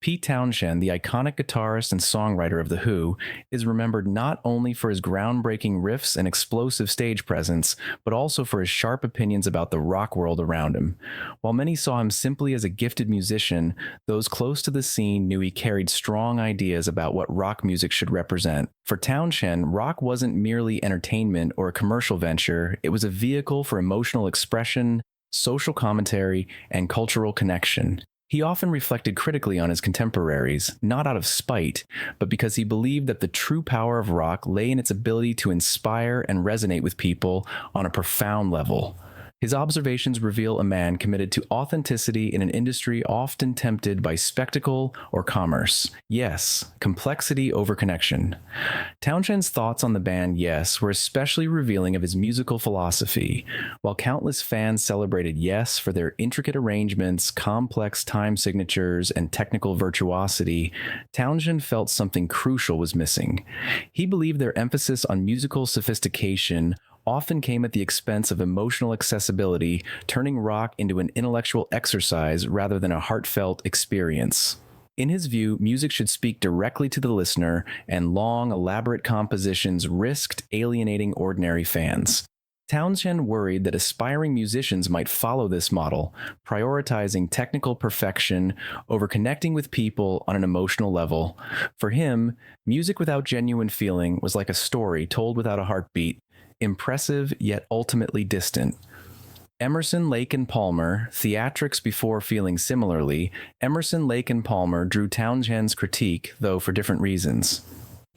Pete Townshend, the iconic guitarist and songwriter of The Who, is remembered not only for his groundbreaking riffs and explosive stage presence, but also for his sharp opinions about the rock world around him. While many saw him simply as a gifted musician, those close to the scene knew he carried strong ideas about what rock music should represent. For Townshend, rock wasn't merely entertainment or a commercial venture, it was a vehicle for emotional expression, social commentary, and cultural connection. He often reflected critically on his contemporaries, not out of spite, but because he believed that the true power of rock lay in its ability to inspire and resonate with people on a profound level. His observations reveal a man committed to authenticity in an industry often tempted by spectacle or commerce. Yes, complexity over connection. Townshend's thoughts on the band Yes were especially revealing of his musical philosophy. While countless fans celebrated Yes for their intricate arrangements, complex time signatures, and technical virtuosity, Townshend felt something crucial was missing. He believed their emphasis on musical sophistication often came at the expense of emotional accessibility, turning rock into an intellectual exercise rather than a heartfelt experience. In his view, music should speak directly to the listener, and long, elaborate compositions risked alienating ordinary fans. Townshend worried that aspiring musicians might follow this model, prioritizing technical perfection over connecting with people on an emotional level. For him, music without genuine feeling was like a story told without a heartbeat, impressive yet ultimately distant. Emerson, Lake and Palmer, theatrics before feeling similarly, Emerson, Lake and Palmer drew Townshend's critique, though for different reasons.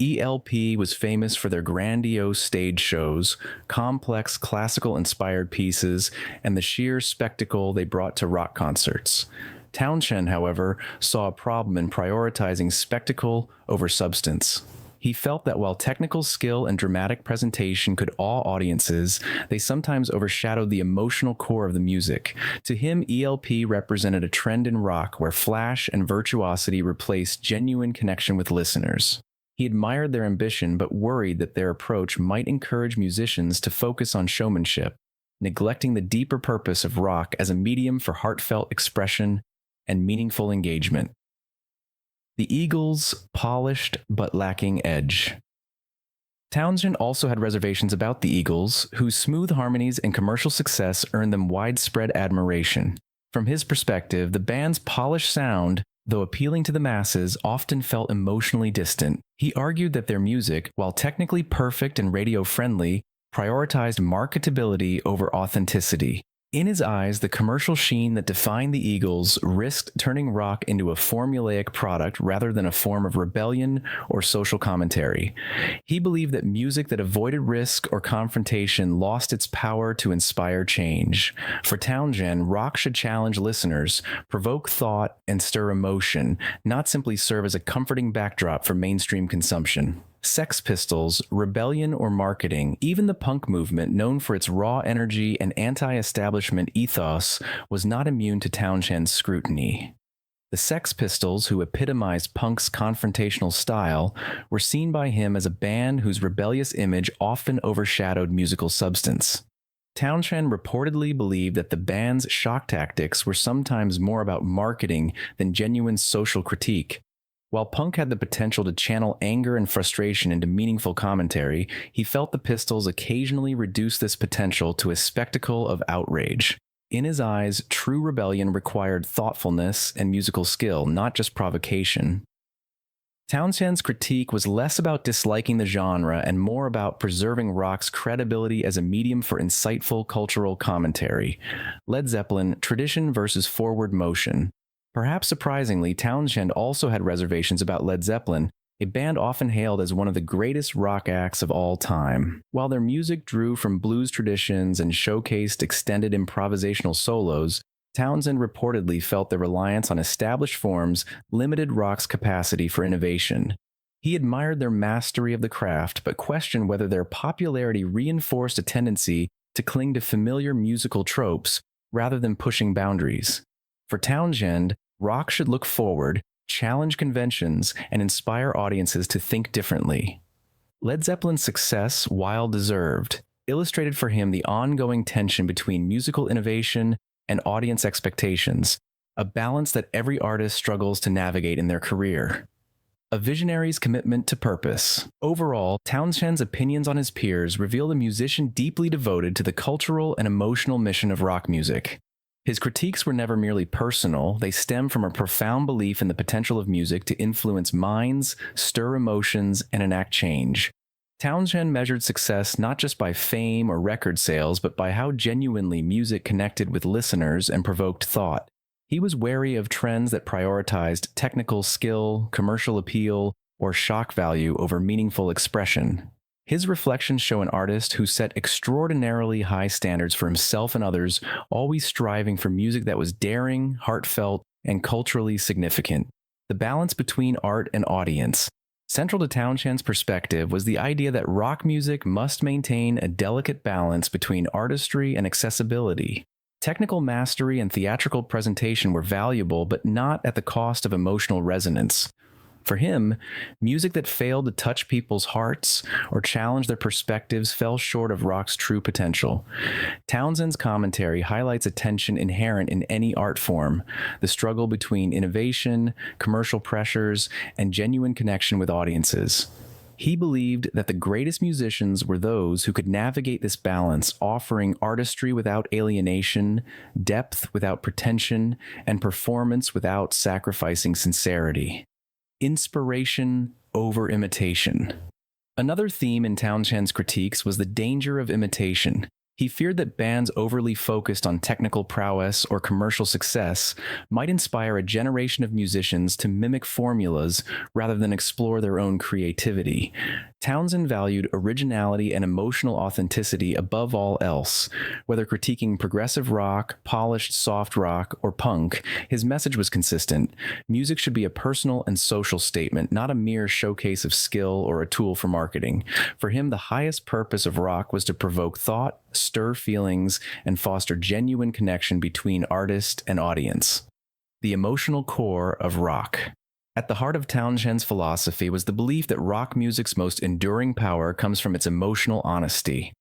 ELP was famous for their grandiose stage shows, complex classical-inspired pieces, and the sheer spectacle they brought to rock concerts. Townshend, however, saw a problem in prioritizing spectacle over substance. He felt that while technical skill and dramatic presentation could awe audiences, they sometimes overshadowed the emotional core of the music. To him, ELP represented a trend in rock where flash and virtuosity replaced genuine connection with listeners. He admired their ambition but worried that their approach might encourage musicians to focus on showmanship, neglecting the deeper purpose of rock as a medium for heartfelt expression and meaningful engagement. The Eagles' polished but lacking edge. Townshend also had reservations about the Eagles, whose smooth harmonies and commercial success earned them widespread admiration. From his perspective, the band's polished sound, though appealing to the masses, often felt emotionally distant. He argued that their music, while technically perfect and radio-friendly, prioritized marketability over authenticity. In his eyes, the commercial sheen that defined the Eagles risked turning rock into a formulaic product rather than a form of rebellion or social commentary. He believed that music that avoided risk or confrontation lost its power to inspire change. For Townshend, rock should challenge listeners, provoke thought, and stir emotion, not simply serve as a comforting backdrop for mainstream consumption. Sex Pistols, rebellion or marketing, even the punk movement, known for its raw energy and anti-establishment ethos, was not immune to Townshend's scrutiny. The Sex Pistols, who epitomized punk's confrontational style, were seen by him as a band whose rebellious image often overshadowed musical substance. Townshend reportedly believed that the band's shock tactics were sometimes more about marketing than genuine social critique. While punk had the potential to channel anger and frustration into meaningful commentary, he felt the Pistols occasionally reduced this potential to a spectacle of outrage. In his eyes, true rebellion required thoughtfulness and musical skill, not just provocation. Townshend's critique was less about disliking the genre and more about preserving rock's credibility as a medium for insightful cultural commentary. Led Zeppelin, tradition versus forward motion. Perhaps surprisingly, Townshend also had reservations about Led Zeppelin, a band often hailed as one of the greatest rock acts of all time. While their music drew from blues traditions and showcased extended improvisational solos, Townshend reportedly felt their reliance on established forms limited rock's capacity for innovation. He admired their mastery of the craft, but questioned whether their popularity reinforced a tendency to cling to familiar musical tropes rather than pushing boundaries. For Townshend, rock should look forward, challenge conventions, and inspire audiences to think differently. Led Zeppelin's success, while deserved, illustrated for him the ongoing tension between musical innovation and audience expectations. a balance that every artist struggles to navigate in their career. A visionary's commitment to purpose. Overall, Townshend's opinions on his peers reveal a musician deeply devoted to the cultural and emotional mission of rock music. His critiques were never merely personal, they stem from a profound belief in the potential of music to influence minds, stir emotions, and enact change. Townshend measured success not just by fame or record sales, but by how genuinely music connected with listeners and provoked thought. He was wary of trends that prioritized technical skill, commercial appeal, or shock value over meaningful expression. His reflections show an artist who set extraordinarily high standards for himself and others, always striving for music that was daring, heartfelt, and culturally significant. The balance between art and audience. Central to Townshend's perspective was the idea that rock music must maintain a delicate balance between artistry and accessibility. Technical mastery and theatrical presentation were valuable, but not at the cost of emotional resonance. For him, music that failed to touch people's hearts or challenge their perspectives fell short of rock's true potential. Townshend's commentary highlights a tension inherent in any art form, the struggle between innovation, commercial pressures, and genuine connection with audiences. He believed that the greatest musicians were those who could navigate this balance, offering artistry without alienation, depth without pretension, and performance without sacrificing sincerity. Inspiration over imitation. Another theme in Townshend's critiques was the danger of imitation. He feared that bands overly focused on technical prowess or commercial success might inspire a generation of musicians to mimic formulas rather than explore their own creativity. Townshend valued originality and emotional authenticity above all else. Whether critiquing progressive rock, polished soft rock, or punk, his message was consistent. Music should be a personal and social statement, not a mere showcase of skill or a tool for marketing. For him, the highest purpose of rock was to provoke thought, stir feelings, and foster genuine connection between artist and audience. The emotional core of rock. At the heart of Townshend's philosophy was the belief that rock music's most enduring power comes from its emotional honesty.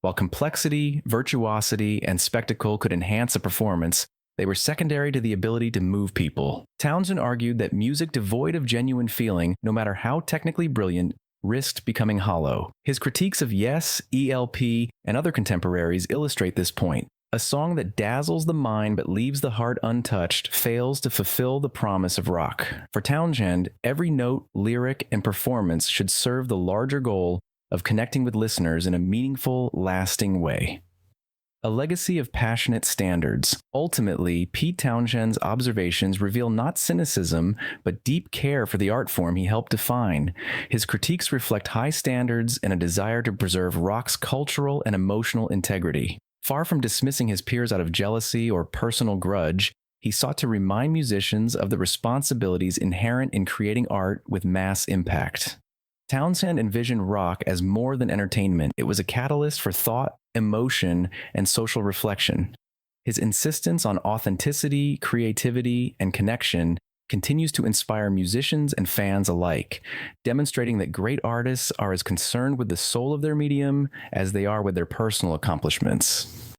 While complexity, virtuosity, and spectacle could enhance a performance, they were secondary to the ability to move people. Townshend argued that music devoid of genuine feeling, no matter how technically brilliant, risked becoming hollow. His critiques of Yes, ELP, and other contemporaries illustrate this point. A song that dazzles the mind but leaves the heart untouched fails to fulfill the promise of rock. For Townshend, every note, lyric, and performance should serve the larger goal of connecting with listeners in a meaningful, lasting way. A legacy of passionate standards. Ultimately, Pete Townshend's observations reveal not cynicism, but deep care for the art form he helped define. His critiques reflect high standards and a desire to preserve rock's cultural and emotional integrity. Far from dismissing his peers out of jealousy or personal grudge, he sought to remind musicians of the responsibilities inherent in creating art with mass impact. Townshend envisioned rock as more than entertainment. It was a catalyst for thought, emotion, and social reflection. His insistence on authenticity, creativity, and connection continues to inspire musicians and fans alike, demonstrating that great artists are as concerned with the soul of their medium as they are with their personal accomplishments.